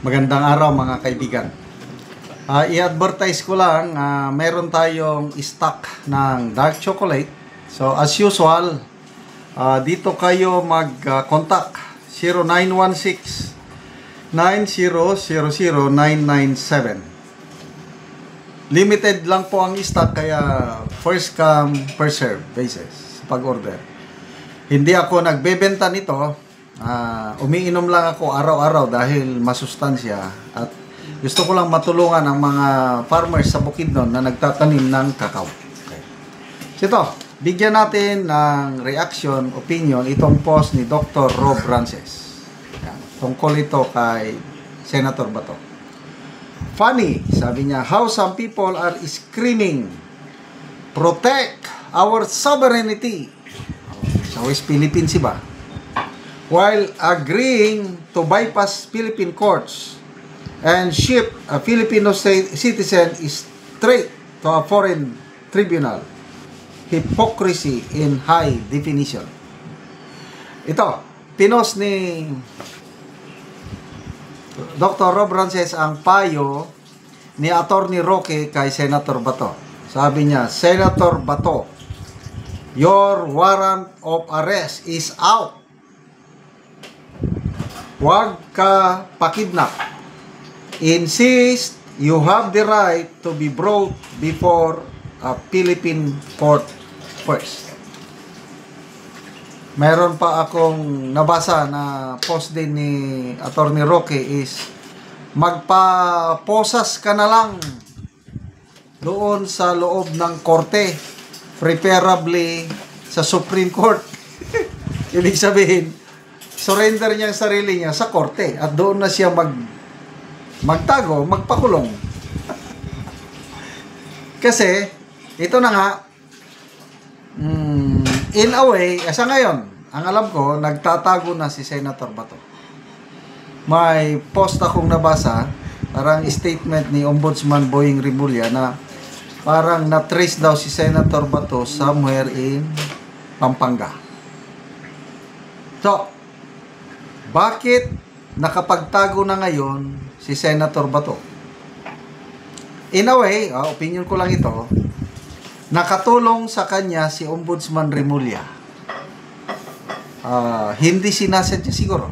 Magandang araw mga kaibigan. I-advertise ko lang, meron tayong stock ng dark chocolate. So as usual, dito kayo mag-contact 0916-9000-997. Limited lang po ang stock, kaya first come, first serve basis pag-order. Hindi ako nagbebenta nito. Umiinom lang ako araw-araw dahil masustansya at gusto ko lang matulungan ang mga farmers sa Bukidnon na nagtatanim ng kakao. Okay. So ito, bigyan natin ng reaction, opinion itong post ni Dr. Rob Rances. Yan, tungkol ito kay Senator Bato. Funny, sabi niya, how some people are screaming, protect our sovereignty. Sa West Philippines ba? While agreeing to bypass Philippine courts and ship a Filipino citizen straight to a foreign tribunal. Hypocrisy in high definition. Ito, pinost ni Dr. Rob Rances ang payo ni Attorney Roque kay Senator Bato. Sabi niya, Senator Bato, your warrant of arrest is out. Huwag ka pakidnap. Insist you have the right to be brought before a Philippine court first. Meron pa akong nabasa na post din ni Attorney Roque is magpaposas ka na lang doon sa loob ng korte, preferably sa Supreme Court. Ibig sabihin, surrender niya ang sarili niya sa korte at doon na siya magtago, magpakulong. Kasi, ito na nga, in a way, sa ngayon, ang alam ko, nagtatago na si Senator Bato. May post akong nabasa, parang statement ni Ombudsman Boying Rimulya na parang na-trace daw si Senator Bato somewhere in Pampanga. So, bakit nakapagtago na ngayon si Senator Bato? In a way, opinion ko lang ito, nakatulong sa kanya si Ombudsman Rimulya. Hindi sinasadya siguro.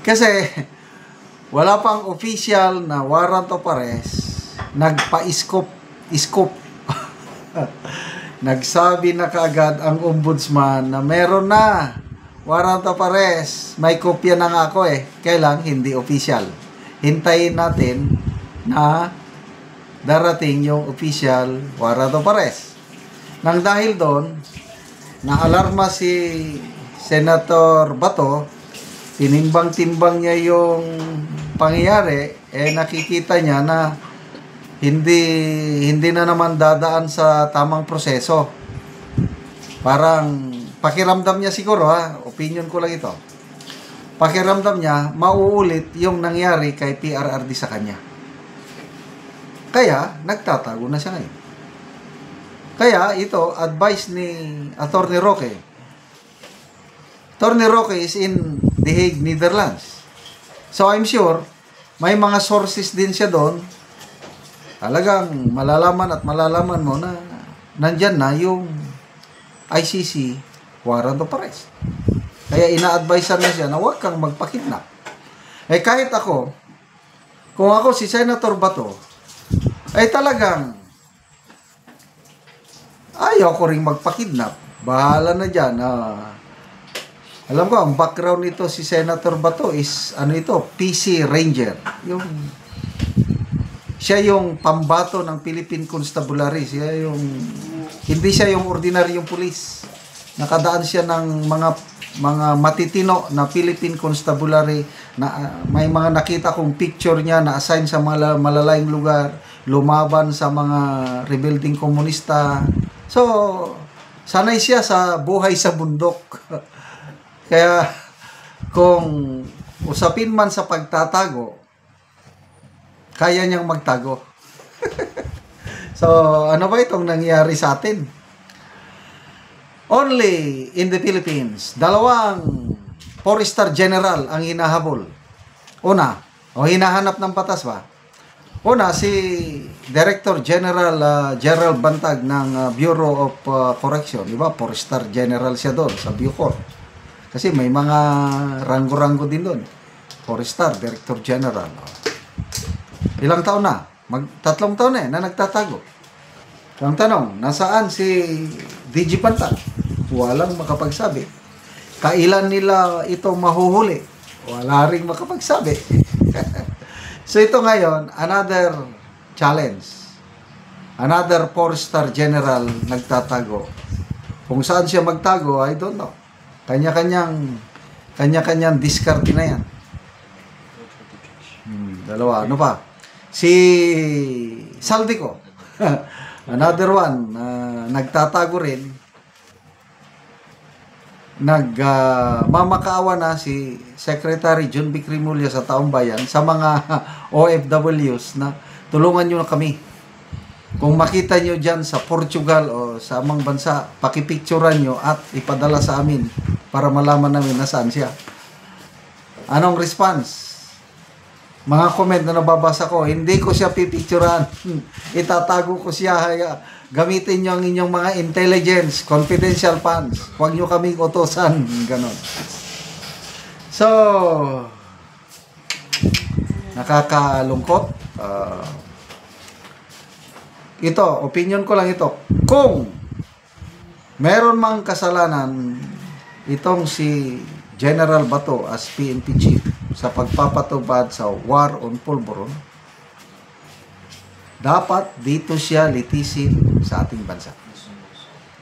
Kasi wala pang official na warrant of arrest, nagpa-scoop. Nagsabi na kaagad ang ombudsman na meron na warrant of arrest. May kopya na nga ako Kailang hindi official. Hintayin natin na darating yung official warrant of arrest. Nang dahil doon, naalarma si Senator Bato, tinimbang-timbang niya yung pangyayari, nakikita niya na hindi na naman dadaan sa tamang proseso. Parang pakiramdam niya siguro, opinion ko lang ito. Pakiramdam niya, mauulit yung nangyari kay PRRD sa kanya. Kaya, nagtatago na siya ngayon. Kaya, ito, advice ni Attorney Roque. Attorney Roque is in The Hague, Netherlands. So, I'm sure, may mga sources din siya doon. Talagang malalaman mo na nandyan na yung ICC warrant of arrest. Kaya ina-advisean na siya na huwag kang magpakidnap. Kahit ako, kung ako si Senator Bato, talagang ayaw ko ring magpakidnap. Bahala na dyan. Alam ko, ang background nito si Senator Bato is, PC Ranger. Siya yung pambato ng Philippine Constabulary. Hindi siya yung ordinaryong pulis. Nakadaan siya ng mga matitino na Philippine Constabulary na may mga nakita kong picture niya na assign sa mga malalayong lugar, lumaban sa mga rebelding komunista. So, sanay siya sa buhay sa bundok. Kaya, kung usapin man sa pagtatago, kaya niyang magtago. So, ano ba itong nangyari sa atin? Only in the Philippines, 2 4-star general ang hinahabol Una, hinahanap ng batas ba? Una, si Director General Gerald Bantag ng Bureau of Correction, di ba? 4-star general siya doon sa Bucor. Kasi may mga ranggo-ranggo din doon. 4-star, Director General. Ilang taon na? 3 taon na nagtatago. Ang tanong, nasaan si DG Bantag? Walang makapagsabi. Kailan nila ito mahuhuli? Wala ring makapagsabi. So ito ngayon, another challenge. Another 4-star general nagtatago. Kung saan siya magtago, I don't know. Kanya-kanyang diskarte na yan. Dalawa. Ano pa? Si Saldico. Another one. Nagtatago rin. Mamakaawa na si Secretary John B. Cremulya sa Taong Bayan sa mga OFWs na tulungan nyo na kami. Kung makita nyo dyan sa Portugal o sa amang bansa, pakipicturan nyo at ipadala sa amin para malaman namin nasaan siya. Anong response? Mga comment na nababasa ko, hindi ko siya pipicturan. Itatago ko siya. Gamitin nyo ang inyong mga intelligence, confidential funds. Huwag nyo kaming utosan. Ganon. So, nakakalungkot. Ito, opinion ko lang ito. Kung meron mang kasalanan itong si General Bato as PNP Chief sa pagpapatubad sa War on Pulburon, dapat dito siya litisin sa ating bansa.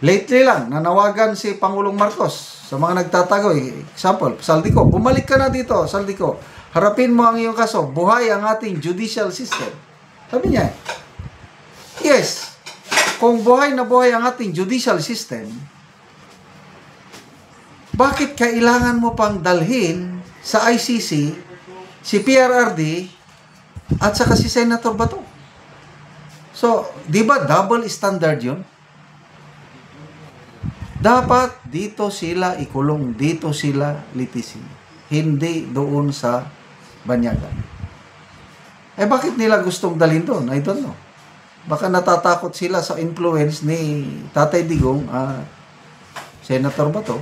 Lately lang, nanawagan si Pangulong Marcos sa mga nagtatago. Example, Saldico, bumalik ka na dito, Saldico. Harapin mo ang iyong kaso. Buhay ang ating judicial system. Sabi niya, yes, kung buhay na buhay ang ating judicial system, bakit kailangan mo pang dalhin sa ICC si PRRD at saka si Senator Bato? So, di ba double standard yun? Dapat dito sila ikulong, dito sila litisin. Hindi doon sa banyagan. Bakit nila gustong dalhin doon? I don't know. Baka natatakot sila sa influence ni Tatay Digong, Senator Bato,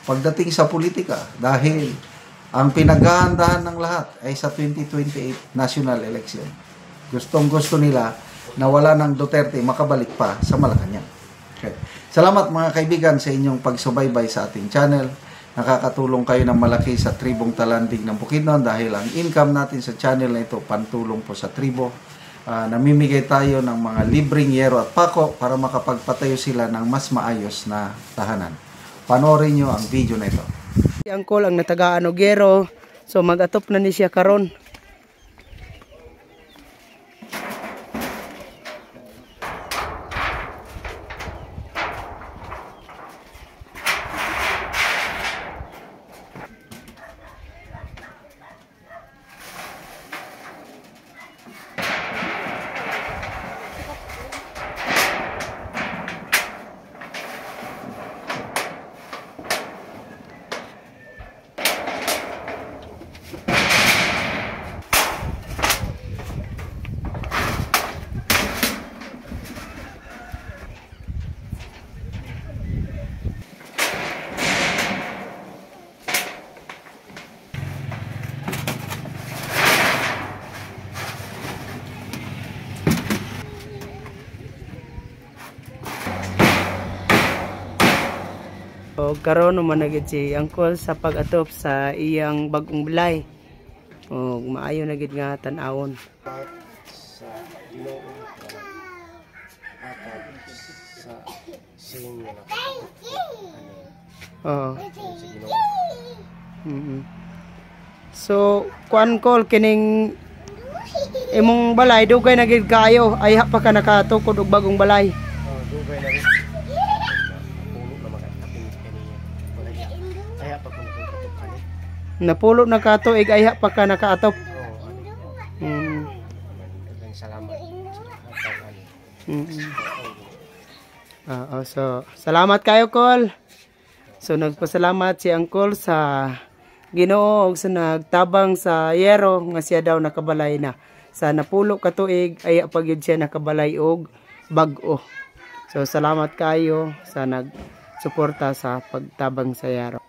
pagdating sa politika. Dahil ang pinaghahandahan ng lahat ay sa 2028 national election. Gustong-gusto nila na wala ng Duterte makabalik pa sa Malacanang. Okay. Salamat mga kaibigan sa inyong pagsubaybay sa ating channel. Nakakatulong kayo ng malaki sa tribong Talandig ng Bukidnon dahil ang income natin sa channel na ito pantulong po sa tribo. Namimigay tayo ng mga libreng yero at pako para makapagpatayo sila ng mas maayos na tahanan. Panoorin nyo ang video na ito. Si Angkol ang natagaan og yero, so mag-atop na ni siya karon. O karon managid si Angkol sa pag-atop sa iyang bagong balay. O maayo na gid nga tan-awon. Sa Ginoo atag sa sing nga Oo. sa Ginoo. So, kuan Kol kining imong balay dugay na gid kayo ay pa ka nakatukod og bagong balay. Dugay na rin. Puno na makatapin kaniya. Kaya pa kung katok kani. Napulo na katuig ay pa ka nakaatop. Salamat. So salamat kayo Kol. So nagpasalamat si Angkol sa Ginoo og sa nagtabang sa yero nga siya daw nakabalay na. Sa napulo ka tuig ay pagyud siya nakabalay og bag-o. So salamat kayo sa nagsuporta sa pagtabang sa yero.